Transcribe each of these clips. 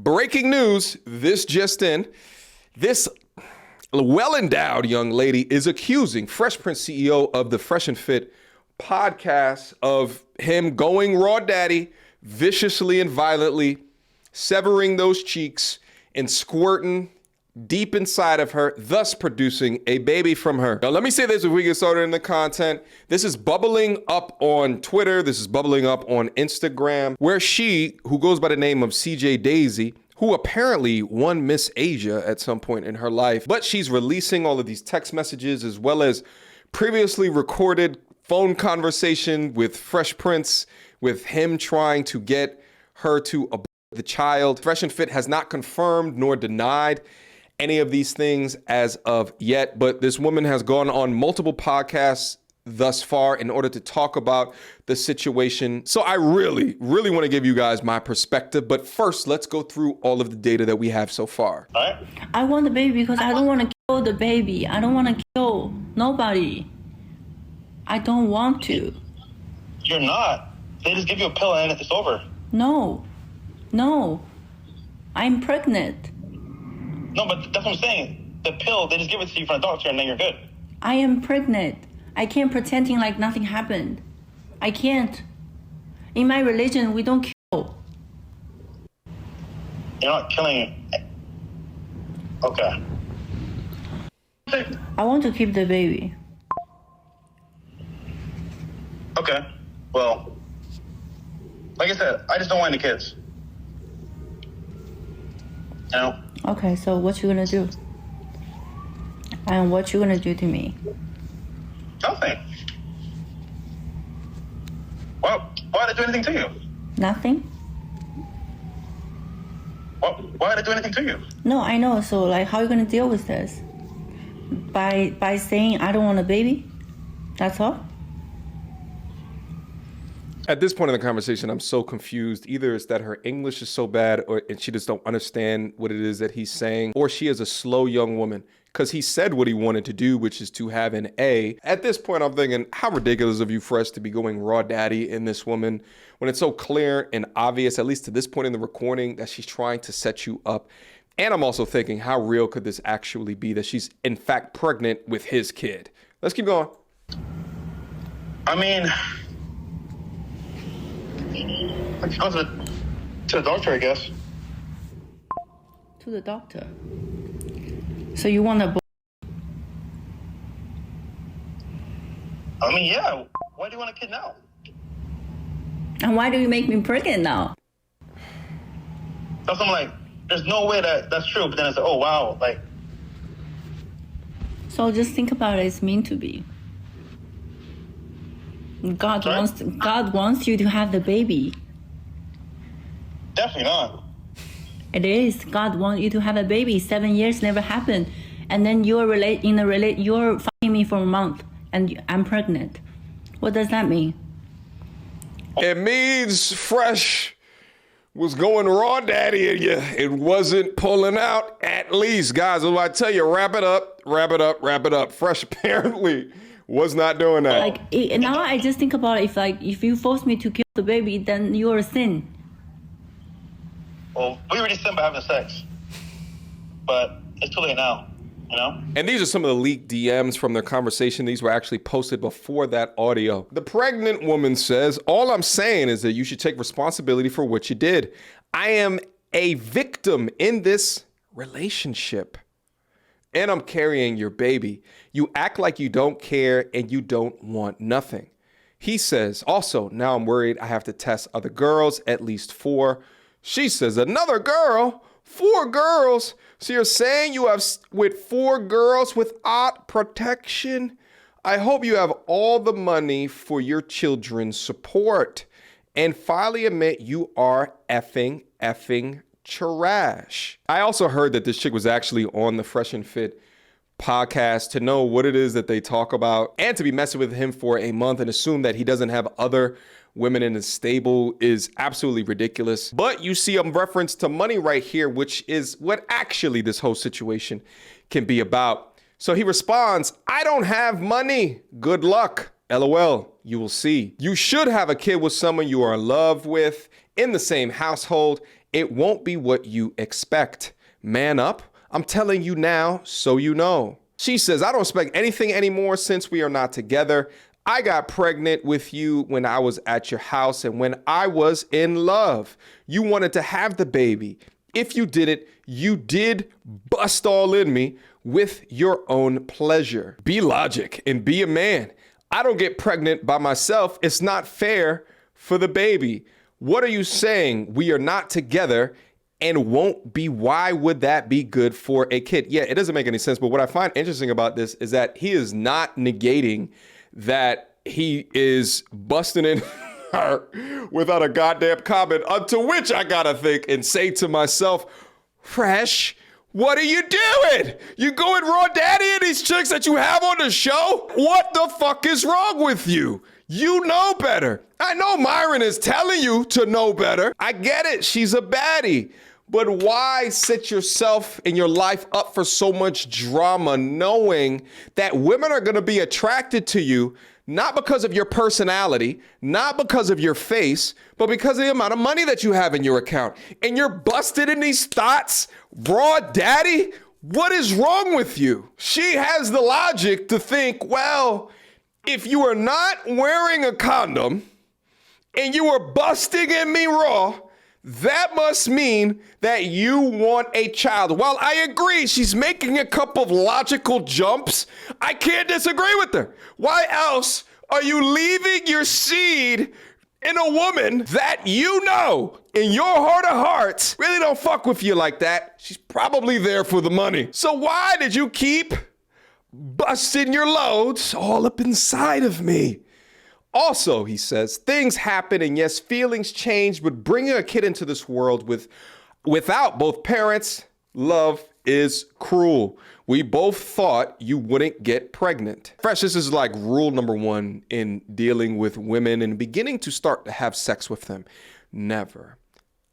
breaking news, this just in. This well-endowed young lady is accusing Fresh Prince CEO of the Fresh and Fit podcast of him going raw daddy, viciously and violently, severing those cheeks and squirting deep inside of her, thus producing a baby from her. Now, let me say this if we get started in the content. This is bubbling up on Twitter. This is bubbling up on Instagram, where she, who goes by the name of CJ Daisy, who apparently won Miss Asia at some point in her life, but she's releasing all of these text messages as well as previously recorded phone conversation with Fresh Prince, with him trying to get her to abort the child. Fresh and Fit has not confirmed nor denied any of these things as of yet, but this woman has gone on multiple podcasts thus far in order to talk about the situation. So I really want to give you guys my perspective, but first let's go through all of the data that we have so far. All right. I want the baby because I don't want to kill the baby. I don't want to kill nobody. I don't want to. You're not. They just give you a pill and it's over. No. I'm pregnant. No, but that's what I'm saying. The pill, they just give it to you from a doctor and then you're good. I am pregnant. I can't pretending like nothing happened. I can't. In my religion, we don't kill. You're not killing. Okay. I want to keep the baby. Okay. Well, like I said, I just don't want any kids. You know? Okay, so what you gonna do? And what you gonna do to me? Nothing. Why did I do anything to you? Nothing? Why did I do anything to you? No, I know. So like, how are you gonna deal with this? By saying I don't want a baby? That's all? At this point in the conversation, I'm so confused. Either it's that her English is so bad and she just don't understand what it is that he's saying, or she is a slow young woman because he said what he wanted to do, which is to have an A. At this point, I'm thinking, how ridiculous of you, Fresh, to be going raw daddy in this woman when it's so clear and obvious, at least to this point in the recording, that she's trying to set you up. And I'm also thinking, how real could this actually be that she's in fact pregnant with his kid? Let's keep going. I mean, I can go to the doctor, I guess. To the doctor. So you want a boy? I mean, yeah. Why do you want a kid now? And why do you make me pregnant now? That's I'm like, there's no way that's true. But then it's like, oh wow, like. So just think about it. It's meant to be. God wants you to have the baby. Definitely not. It is. God wants you to have a baby. 7 years never happened, and then you're fucking me for a month, and I'm pregnant. What does that mean? It means Fresh was going raw daddy in you. It wasn't pulling out. At least, guys, what I tell you, wrap it up. Fresh apparently was not doing that. Like now, I just think about it, if you force me to kill the baby, then you're a sin. Well, we already sinned by having sex, but it's too late now, you know? And these are some of the leaked DMs from their conversation. These were actually posted before that audio. The pregnant woman says, all I'm saying is that you should take responsibility for what you did. I am a victim in this relationship, and I'm carrying your baby. You act like you don't care and you don't want nothing. He says, also, now I'm worried I have to test other girls, at least 4. She says, another girl? 4 girls? So you're saying you have with 4 girls without protection? I hope you have all the money for your children's support. And finally admit you are effing trash. I also heard that this chick was actually on the Fresh and Fit podcast to know what it is that they talk about, and to be messing with him for a month and assume that he doesn't have other women in his stable is absolutely ridiculous. But you see a reference to money right here, which is what actually this whole situation can be about. So he responds, I don't have money. Good luck. LOL. You will see. You should have a kid with someone you are in love with, in the same household, It won't be what you expect. Man up. I'm telling you now, so you know. She says, I don't expect anything anymore since we are not together. I got pregnant with you when I was at your house and when I was in love. You wanted to have the baby. If you did it, you did bust all in me with your own pleasure. Be logic and be a man. I don't get pregnant by myself. It's not fair for the baby. What are you saying? We are not together and won't be. Why would that be good for a kid? Yeah, it doesn't make any sense. But what I find interesting about this is that he is not negating that he is busting in her without a goddamn comment, unto which I gotta think and say to myself, Fresh, what are you doing? You going raw daddy in these chicks that you have on the show? What the fuck is wrong with you? You know better. I know Myron is telling you to know better. I get it. She's a baddie. But why set yourself and your life up for so much drama knowing that women are going to be attracted to you not because of your personality, not because of your face, but because of the amount of money that you have in your account? And you're busted in these thoughts, raw daddy? What is wrong with you? She has the logic to think, well, if you are not wearing a condom and you are busting in me raw, that must mean that you want a child. While I agree, she's making a couple of logical jumps. I can't disagree with her. Why else are you leaving your seed in a woman that you know in your heart of hearts really don't fuck with you like that? She's probably there for the money. So why did you keep busting your loads all up inside of me? Also, he says, things happen, and yes, feelings change, but bringing a kid into this world without both parents, love is cruel. We both thought you wouldn't get pregnant. Fresh, this is like rule number one in dealing with women and beginning to start to have sex with them. Never,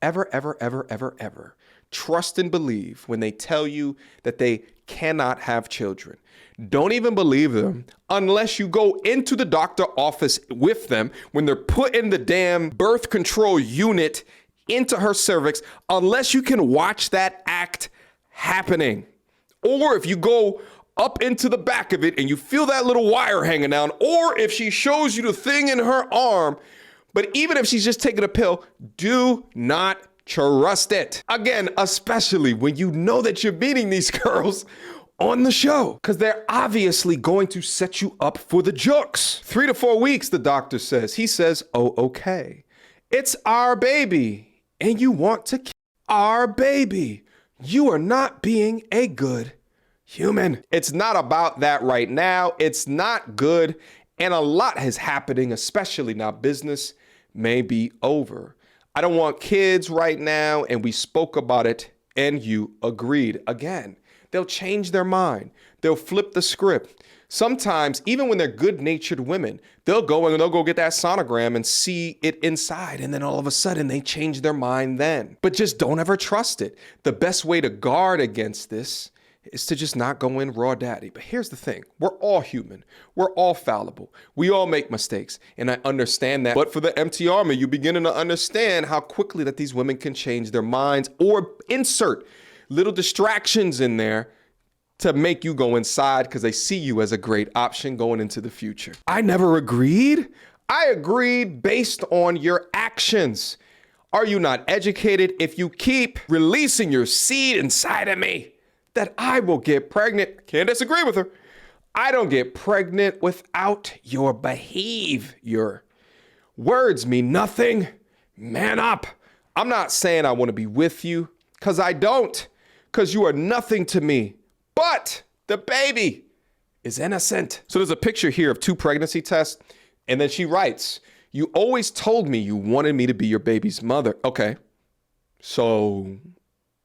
ever, ever, ever, ever, ever trust and believe when they tell you that they cannot have children. Don't even believe them unless you go into the doctor office with them when they're putting the damn birth control unit into her cervix, unless you can watch that act happening. Or if you go up into the back of it and you feel that little wire hanging down, or if she shows you the thing in her arm, but even if she's just taking a pill, do not trust it. Again, especially when you know that you're meeting these girls on the show, because they're obviously going to set you up for the jokes. 3 to 4 weeks, the doctor says. He says, oh, okay. It's our baby, and you want to kill our baby. You are not being a good human. It's not about that right now. It's not good, and a lot is happening, especially now business may be over. I don't want kids right now, and we spoke about it, and you agreed. Again, they'll change their mind. They'll flip the script. Sometimes, even when they're good-natured women, they'll go get that sonogram and see it inside. And then all of a sudden, they change their mind then. But just don't ever trust it. The best way to guard against this is to just not go in raw daddy. But here's the thing. We're all human. We're all fallible. We all make mistakes. And I understand that. But for the MT Army, you're beginning to understand how quickly that these women can change their minds or insert little distractions in there to make you go inside because they see you as a great option going into the future. I never agreed. I agreed based on your actions. Are you not educated? If you keep releasing your seed inside of me, that I will get pregnant. Can't disagree with her. I don't get pregnant without your behavior. Words mean nothing. Man up. I'm not saying I want to be with you, because I don't. Because you are nothing to me, but the baby is innocent. So there's a picture here of 2 pregnancy tests, and then she writes, you always told me you wanted me to be your baby's mother. Okay, so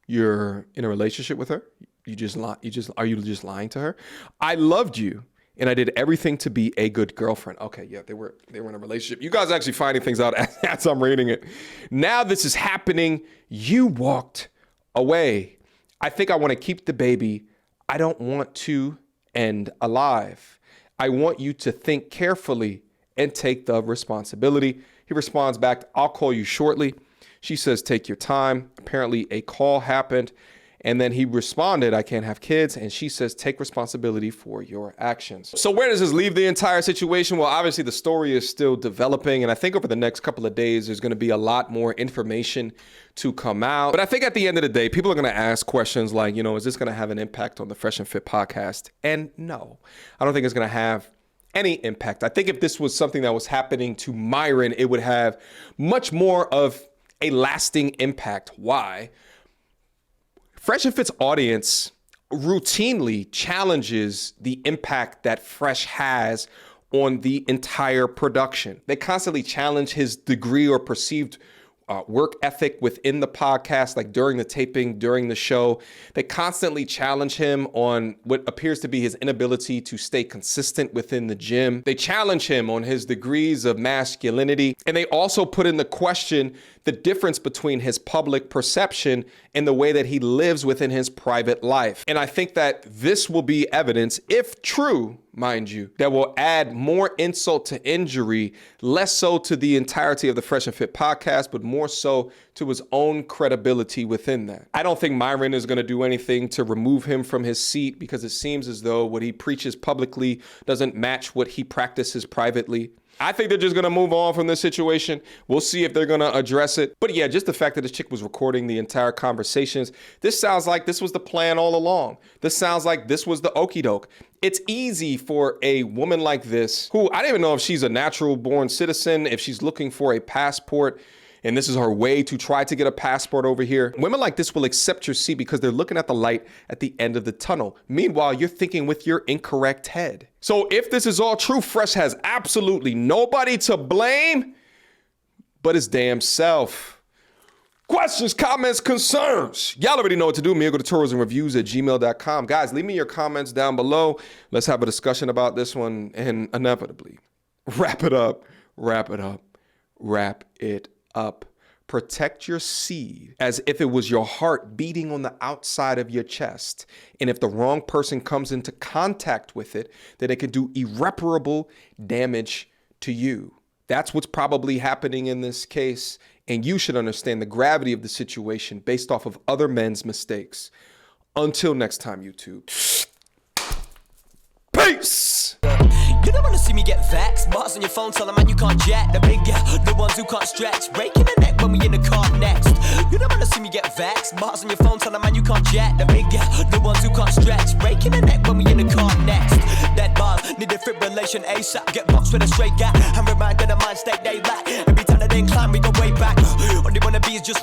you're in a relationship with her? Are you just lying to her? I loved you, and I did everything to be a good girlfriend. Okay, yeah, they were in a relationship. You guys are actually finding things out as I'm reading it. Now this is happening. You walked away. I think I want to keep the baby. I don't want to end alive. I want you to think carefully and take the responsibility. He responds back, I'll call you shortly. She says, take your time. Apparently a call happened. And then he responded, I can't have kids. And she says, take responsibility for your actions. So where does this leave the entire situation? Well, obviously the story is still developing. And I think over the next couple of days, there's going to be a lot more information to come out. But I think at the end of the day, people are going to ask questions like, is this going to have an impact on the Fresh and Fit podcast? And no, I don't think it's going to have any impact. I think if this was something that was happening to Myron, it would have much more of a lasting impact. Why? Fresh and Fit's audience routinely challenges the impact that Fresh has on the entire production. They constantly challenge his degree or perceived work ethic within the podcast, like during the taping, during the show. They constantly challenge him on what appears to be his inability to stay consistent within the gym. They challenge him on his degrees of masculinity. And they also put in the question the difference between his public perception and the way that he lives within his private life. And I think that this will be evidence, if true, mind you, that will add more insult to injury, less so to the entirety of the Fresh and Fit podcast, but more so to his own credibility within that. I don't think Myron is going to do anything to remove him from his seat, because it seems as though what he preaches publicly doesn't match what he practices privately. I think they're just going to move on from this situation. We'll see if they're going to address it. But yeah, just the fact that this chick was recording the entire conversations, this sounds like this was the plan all along. This sounds like this was the okie doke. It's easy for a woman like this, who I don't even know if she's a natural born citizen, if she's looking for a passport, and this is her way to try to get a passport over here. Women like this will accept your seat because they're looking at the light at the end of the tunnel. Meanwhile, you're thinking with your incorrect head. So if this is all true, Fresh has absolutely nobody to blame but his damn self. Questions, comments, concerns. Y'all already know what to do. MediocreTourismReviews@gmail.com. Guys, leave me your comments down below. Let's have a discussion about this one and inevitably wrap it up. Protect your seed as if it was your heart beating on the outside of your chest. And if the wrong person comes into contact with it, then it can do irreparable damage to you. That's what's probably happening in this case. And you should understand the gravity of the situation based off of other men's mistakes. Until next time, YouTube. Peace! You don't wanna see me get vexed. Bars on your phone, tell a man you can't jet. The big the ones who can't stretch. Breaking the neck when we in the car next. You don't wanna see me get vexed. Bars on your phone, tell a man you can't jet. The big the ones who can't stretch. Breaking the neck when we in the car next. Dead bars, need defibrillation ASAP. Get boxed with a straight gap. And reminded of mind state they lack. Every time that they incline, we go way back. All they wanna be is just